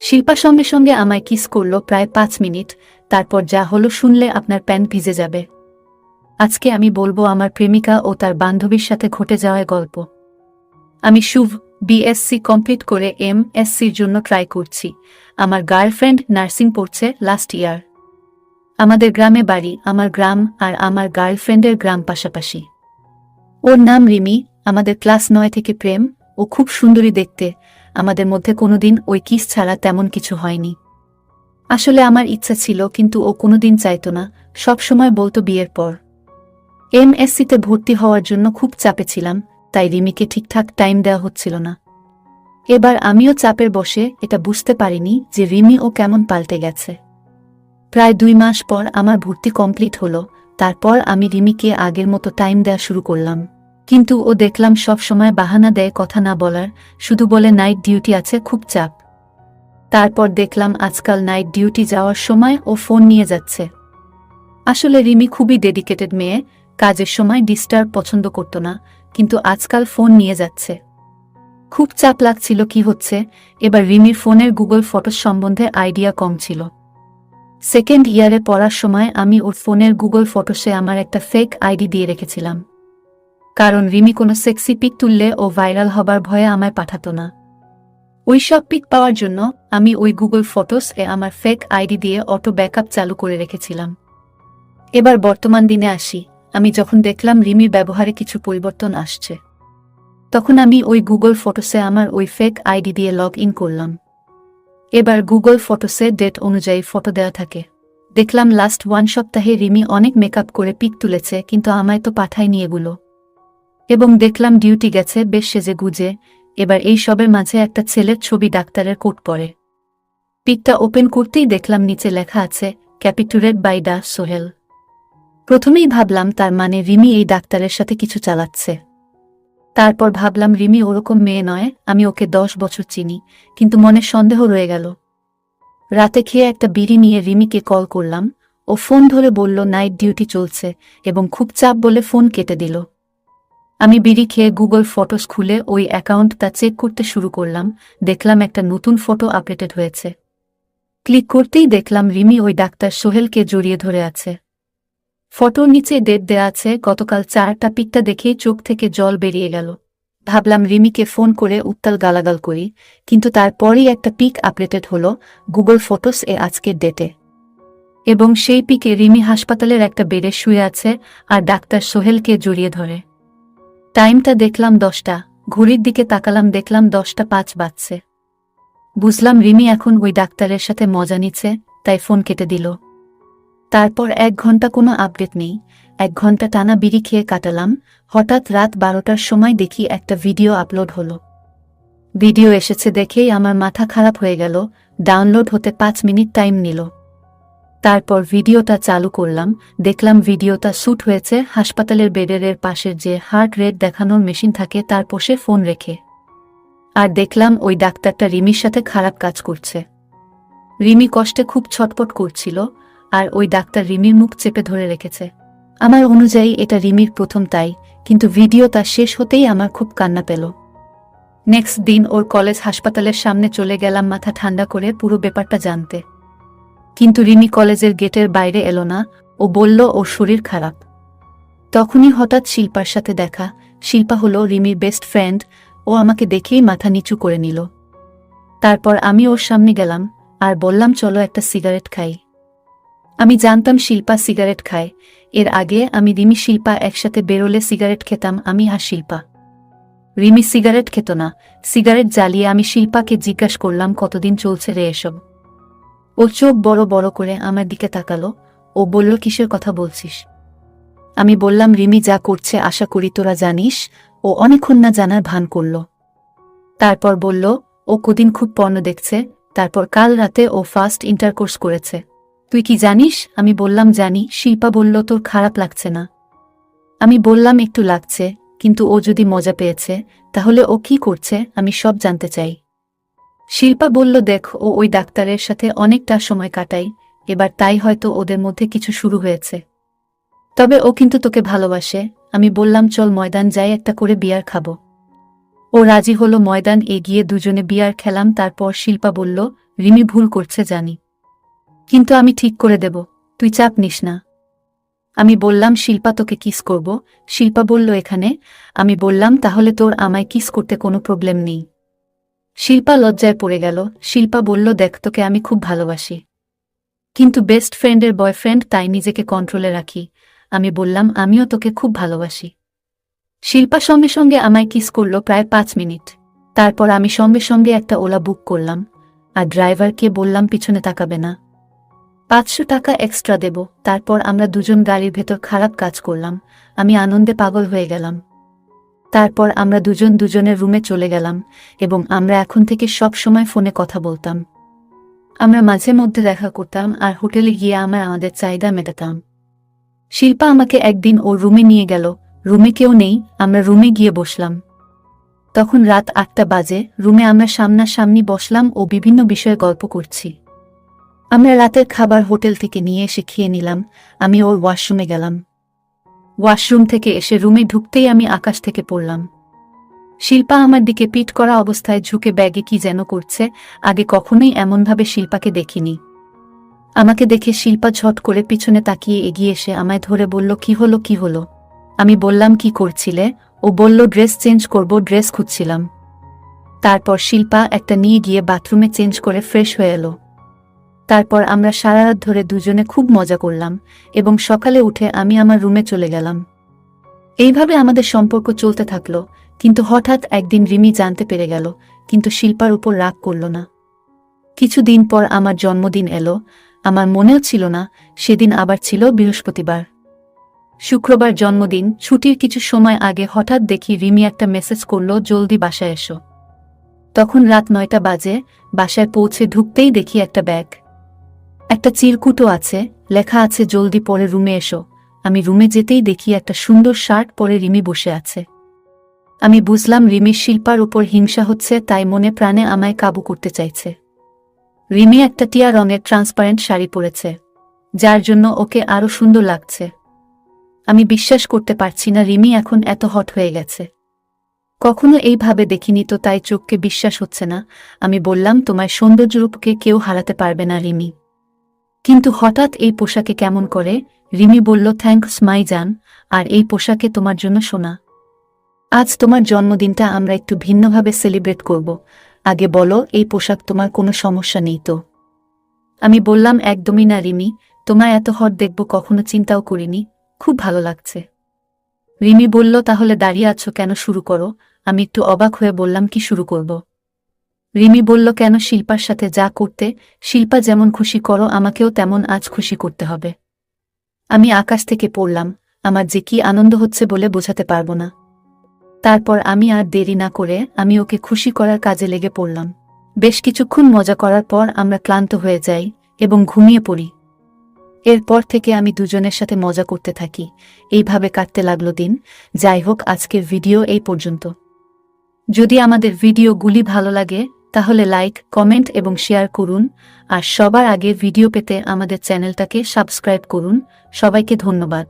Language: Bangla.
শিল্পা সঙ্গে সঙ্গে আমায় কিস করল প্রায় 5 মিনিট। তারপর যা হলো শুনলে আপনার প্যান্ট ভিজে যাবে। আজকে আমি বলবো আমার প্রেমিকা ও তার বান্ধবীর সাথে ঘটে যাওয়া গল্প। আমি শুভ, বিএসসি কমপ্লিট করে এমএসসির জন্য ট্রাই করছি। আমার গার্লফ্রেন্ড নার্সিং পড়ছে লাস্ট ইয়ার। আমাদের গ্রামে বাড়ি, আমার গ্রাম আর আমার গার্লফ্রেন্ডের গ্রাম পাশাপাশি। ওর নাম রিমি। আমাদের ক্লাস 9 থেকে প্রেম। ও খুব সুন্দরী দেখতে। আমাদের মধ্যে কোনোদিন ওই কিস ছাড়া তেমন কিছু হয়নি। আসলে আমার ইচ্ছা ছিল, কিন্তু ও কোনোদিন চাইতো না, সব সময় বলতো বিয়ের পর। এমএসসিতে ভর্তি হওয়ার জন্য খুব চাপে ছিলাম, তাই রিমিকে ঠিকঠাক টাইম দেওয়া হচ্ছিল না। এবার আমিও চাপের বসে এটা বুঝতে পারিনি যে রিমি ও কেমন পাল্টে গেছে। প্রায় 2 মাস পর আমার ভর্তি কমপ্লিট হলো। তারপর আমি রিমিকে আগের মতো টাইম দেওয়া শুরু করলাম, কিন্তু ও দেখলাম সব সময় বাহানা দেয় কথা না বলার, শুধু বলে নাইট ডিউটি আছে, খুব চাপ। তারপর দেখলাম আজকাল নাইট ডিউটি যাওয়ার সময় ও ফোন নিয়ে যাচ্ছে। আসলে রিমি খুবই ডেডিকেটেড মেয়ে, কাজের সময় ডিস্টার্ব পছন্দ করত না, কিন্তু আজকাল ফোন নিয়ে যাচ্ছে। খুব চাপ লাগছিল কি হচ্ছে। এবার রিমির ফোনের গুগল ফটোস সম্বন্ধে আইডিয়া কম ছিল। সেকেন্ড ইয়ারে পড়ার সময় আমি ওর ফোনের গুগল ফটোসে আমার একটা ফেক আইডি দিয়ে রেখেছিলাম, কারণ রিমি কোনো সেক্সি পিক তুললে ও ভাইরাল হবার ভয়ে আমায় পাঠাতো না। ওই সব পিক পাওয়ার জন্য আমি ওই গুগল ফটোস এ আমার ফেক আইডি দিয়ে অটো ব্যাকআপ চালু করে রেখেছিলাম। এবার বর্তমান দিনে আসি। আমি যখন দেখলাম রিমির ব্যবহারে কিছু পরিবর্তন আসছে, তখন আমি ওই গুগল ফটোসে আমার ওই ফেক আইডি দিয়ে লগ ইন করলাম। এবার গুগল ফটোসে ডেট অনুযায়ী ফটো দেওয়া থাকে। দেখলাম লাস্ট 1 সপ্তাহে রিমি অনেক মেকআপ করে পিক তুলেছে, কিন্তু আমায় তো পাঠায়নি এগুলো। এবং দেখলাম ডিউটি গেছে বেশ সেজে গুজে। এবার এই সবের মাঝে একটা ছেলের ছবি ডাক্তারের কোট পরে। পিকটা ওপেন করতেই দেখলাম নিচে লেখা আছে ক্যাপিটুরেট বাই ডা সোহেল। প্রথমেই ভাবলাম তার মানে রিমি এই ডাক্তারের সাথে কিছু চালাচ্ছে। তারপর ভাবলাম রিমি ওরকম মেয়ে নয়, আমি ওকে 10 বছর চিনি, কিন্তু মনে সন্দেহ রয়ে গেল। রাতে খেয়ে একটা বিড়ি নিয়ে রিমিকে কল করলাম। ও ফোন ধরে বলল নাইট ডিউটি চলছে এবং খুব চাপ বলে ফোন কেটে দিল। আমি বিড়ি খেয়ে গুগল ফটোস খুলে ওই অ্যাকাউন্টটা চেক করতে শুরু করলাম। দেখলাম একটা নতুন ফটো আপডেটেড হয়েছে। ক্লিক করতেই দেখলাম রিমি ওই ডাক্তার সোহেলকে জড়িয়ে ধরে আছে। ফটোর নিচে ডেট দেয়া আছে গতকাল 4টা। পিকটা দেখেই চোখ থেকে জল বেরিয়ে গেল। ভাবলাম রিমিকে ফোন করে উত্তাল গালাগাল করি, কিন্তু তারপরই একটা পিক আপডেটেড হলো গুগল ফটোস এ আজকের ডেটে। এবং সেই পিকে রিমি হাসপাতালের একটা বেডে শুয়ে আছে আর ডাক্তার সোহেলকে জড়িয়ে ধরে। টাইমটা দেখলাম 10টা। ঘড়ির দিকে তাকালাম, দেখলাম 10টা 5 বাজছে। বুঝলাম রিমি এখন ওই ডাক্তারের সাথে মজা নিচ্ছে, তাই ফোন কেটে দিল। তারপর 1 ঘন্টা কোনো আপডেট নেই। 1 ঘন্টা টানা বিড়ি খেয়ে কাটালাম। হঠাৎ রাত 12টার সময় দেখি একটা ভিডিও আপলোড হলো। ভিডিও এসেছে দেখেই আমার মাথা খারাপ হয়ে গেল। ডাউনলোড হতে 5 মিনিট টাইম নিল। তারপর ভিডিওটা চালু করলাম। দেখলাম ভিডিওটা শ্যুট হয়েছে হাসপাতালের বেডের পাশের যে হার্ট রেট দেখানোর মেশিন থাকে তার পাশে ফোন রেখে। আর দেখলাম ওই ডাক্তারটা রিমির সাথে খারাপ কাজ করছে। রিমি কষ্টে খুব ছটপট করছিল, আর ওই ডাক্তার রিমির মুখ চেপে ধরে রেখেছে। আমার অনুযায়ী এটা রিমির প্রথম, তাই কিন্তু ভিডিওটা শেষ হতেই আমার খুব কান্না পেল। নেক্সট দিন ওর কলেজ হাসপাতালের সামনে চলে গেলাম মাথা ঠান্ডা করে পুরো ব্যাপারটা জানতে। কিন্তু রিমি কলেজের গেটের বাইরে এলো না। ও বলল ওর শরীর খারাপ। তখনই হঠাৎ শিল্পার সাথে দেখা। শিল্পা হলো রিমির বেস্ট ফ্রেন্ড। ও আমাকে দেখেই মাথা নিচু করে নিল। তারপর আমি ওর সামনে গেলাম আর বললাম চলো একটা সিগারেট খাই। আমি জানতাম শিল্পা সিগারেট খায়। এর আগে আমি রিমি শিল্পা একসাথে বেরোলে সিগারেট খেতাম আমি আর শিল্পা। রিমি সিগারেট খেত না। সিগারেট জ্বালিয়ে আমি শিল্পাকে জিজ্ঞাসা করলাম কতদিন চলছে রে এসব। ও চোখ বড় বড় করে আমার দিকে তাকালো। ও বলল কিসের কথা বলছিস? আমি বললাম রিমি যা করছে আশা করি তোরা জানিস। ও অনেকক্ষণ না জানার ভান করল। তারপর বলল ও কদিন খুব পর্ন দেখছে, তারপর কাল রাতে ও ফার্স্ট ইন্টারকোর্স করেছে। তুই কি জানিস? আমি বললাম জানি। শিল্পা বলল তোর খারাপ লাগছে না? আমি বললাম একটু লাগছে, কিন্তু ও যদি মজা পেয়েছে তাহলে ও কি করছে আমি সব জানতে চাই। শিল্পা বলল দেখ, ও ওই ডাক্তারের সাথে অনেকটা সময় কাটাই, এবার তাই হয়তো ওদের মধ্যে কিছু শুরু হয়েছে। তবে ও কিন্তু তোকে ভালোবাসে। আমি বললাম চল ময়দান যাই, একটা করে বিয়ার খাবো। ও ও রাজি হলো। ময়দান এগিয়ে দুজনে বিয়ার খেলাম। তারপর শিল্পা বলল, রিমি ভুল করছে জানি, কিন্তু আমি ঠিক করে দেব, তুই চাপ নিস না। আমি বললাম, শিল্পা তোকে কিস করব। শিল্পা বলল, এখানে। আমি বললাম, তাহলে তোর আমায় কিস করতে কোনো প্রবলেম নেই। শিল্পা লজ্জায় পড়ে গেল। শিল্পা বলল, দেখ, তোকে আমি খুব ভালোবাসি, কিন্তু বেস্ট ফ্রেন্ডের বয়ফ্রেন্ড, তাই নিজেকে কন্ট্রোলে রাখি। আমি বললাম, আমিও তোকে খুব ভালোবাসি। শিল্পা সঙ্গে সঙ্গে আমায় কিস করল প্রায় 5 মিনিট। তারপর আমি সঙ্গে সঙ্গে একটা ওলা বুক করলাম, আর ড্রাইভারকে বললাম পিছনে তাকাবে না, 500 টাকা এক্সট্রা দেব। তারপর আমরা দুজন গাড়ির ভেতর খারাপ কাজ করলাম। আমি আনন্দে পাগল হয়ে গেলাম। তারপর আমরা দুজন দুজনের রুমে চলে গেলাম, এবং আমরা এখন থেকে সব সময় ফোনে কথা বলতাম। আমরা মাঝে মধ্যে দেখা করতাম, আর হোটেলে গিয়ে আমাদের চাহিদা মেটাতাম। শিল্পা আমাকে একদিন ওর রুমে নিয়ে গেল। রুমে কেউ নেই। আমরা রুমে গিয়ে বসলাম। তখন রাত 8টা বাজে। রুমে আমরা সামনাসামনি বসলাম ও বিভিন্ন বিষয়ে গল্প করছি। আমরা রাতের খাবার হোটেল থেকে নিয়ে এসে খেয়ে নিলাম। আমি ওর ওয়াশরুমে গেলাম। ওয়াশরুম থেকে এসে রুমে ঢুকতেই আমি আকাশ থেকে পড়লাম। শিল্পা আমার দিকে পিঠ করা অবস্থায় ঝুঁকে ব্যাগে কি যেন করছে। আগে কখনোই এমনভাবে শিল্পাকে দেখিনি। আমাকে দেখে শিল্পা ঝট করে পিছনে তাকিয়ে এগিয়ে এসে আমায় ধরে বলল, কি হলো, কি হলো? আমি বললাম, কি করছিলে? ও বলল, ড্রেস চেঞ্জ করব, ড্রেস খুঁজছিলাম। তারপর শিল্পা একটা নিয়ে গিয়ে বাথরুমে চেঞ্জ করে ফ্রেশ হয়ে এলো। তারপর আমরা সারা রাত ধরে দুজনে খুব মজা করলাম, এবং সকালে উঠে আমি আমার রুমে চলে গেলাম। এইভাবে আমাদের সম্পর্ক চলতে থাকলো। কিন্তু হঠাৎ একদিন রিমি জানতে পেরে গেল, কিন্তু শিল্পার উপর রাগ করল না। কিছুদিন পর আমার জন্মদিন এলো। আমার মনেও ছিল না সেদিন আবার ছিল বৃহস্পতিবার। শুক্রবার জন্মদিন। ছুটির কিছু সময় আগে হঠাৎ দেখি রিমি একটা মেসেজ করল, জলদি বাসায় এসো। তখন রাত 9টা বাজে। বাসায় পৌঁছে ঢুকতেই দেখি একটা ব্যাগ, একটা চিরকুটও আছে, লেখা আছে, জলদি পরে রুমে এসো। আমি রুমে যেতেই দেখি একটা সুন্দর শার্ট পরে রিমি বসে আছে। আমি বুঝলাম রিমির শিল্পার উপর হিংসা হচ্ছে, তাই মনে প্রাণে আমায় কাবু করতে চাইছে। রিমি একটা টিয়া রঙের ট্রান্সপারেন্ট শাড়ি পরেছে, যার জন্য ওকে আরো সুন্দর লাগছে। আমি বিশ্বাস করতে পারছি না রিমি এখন এত হট হয়ে গেছে। কখনো এইভাবে দেখিনি তো, তাই চোখকে বিশ্বাস হচ্ছে না। আমি বললাম, তোমার সৌন্দর্যরূপকে কেউ হারাতে পারবে না রিমি। কিন্তু হঠাৎ এই পোশাকে কেমন করে? রিমি বলল, থ্যাঙ্কস মাই জান, আর এই পোশাকে তোমার জন্য সোনা। আজ তোমার জন্মদিনটা আমরা একটু ভিন্নভাবে সেলিব্রেট করব। আগে বলো, এই পোশাক তোমার কোনো সমস্যা নেই তো? আমি বললাম, একদমই না রিমি, তোমায় এত হট দেখব কখনো চিন্তাও করিনি, খুব ভালো লাগছে। রিমি বলল, তাহলে দাঁড়িয়ে আছো কেন, শুরু করো। আমি একটু অবাক হয়ে বললাম, কি শুরু করব? রিমি বলল, কেন, শিল্পার সাথে যা করতে, শিল্পা যেমন খুশি করো, আমাকেও তেমন আজ খুশি করতে হবে। আমি আকাশ থেকে পড়লাম। আমার যে কি আনন্দ হচ্ছে বলে বোঝাতে পারবো না। তারপর আমি আর দেরি না করে আমি ওকে খুশি করার কাজে লেগে পড়লাম। বেশ কিছুক্ষণ মজা করার পর আমরা ক্লান্ত হয়ে যাই এবং ঘুমিয়ে পড়ি। এরপর থেকে আমি দুজনের সাথে মজা করতে থাকি। এইভাবে কাটতে লাগলো দিন। যাই হোক, আজকের ভিডিও এই পর্যন্ত। যদি আমাদের ভিডিওগুলি ভালো লাগে তাহলে লাইক, কমেন্ট এবং শেয়ার করুন, আর সবার আগে ভিডিও পেতে আমাদের চ্যানেলটাকে সাবস্ক্রাইব করুন। সবাইকে ধন্যবাদ।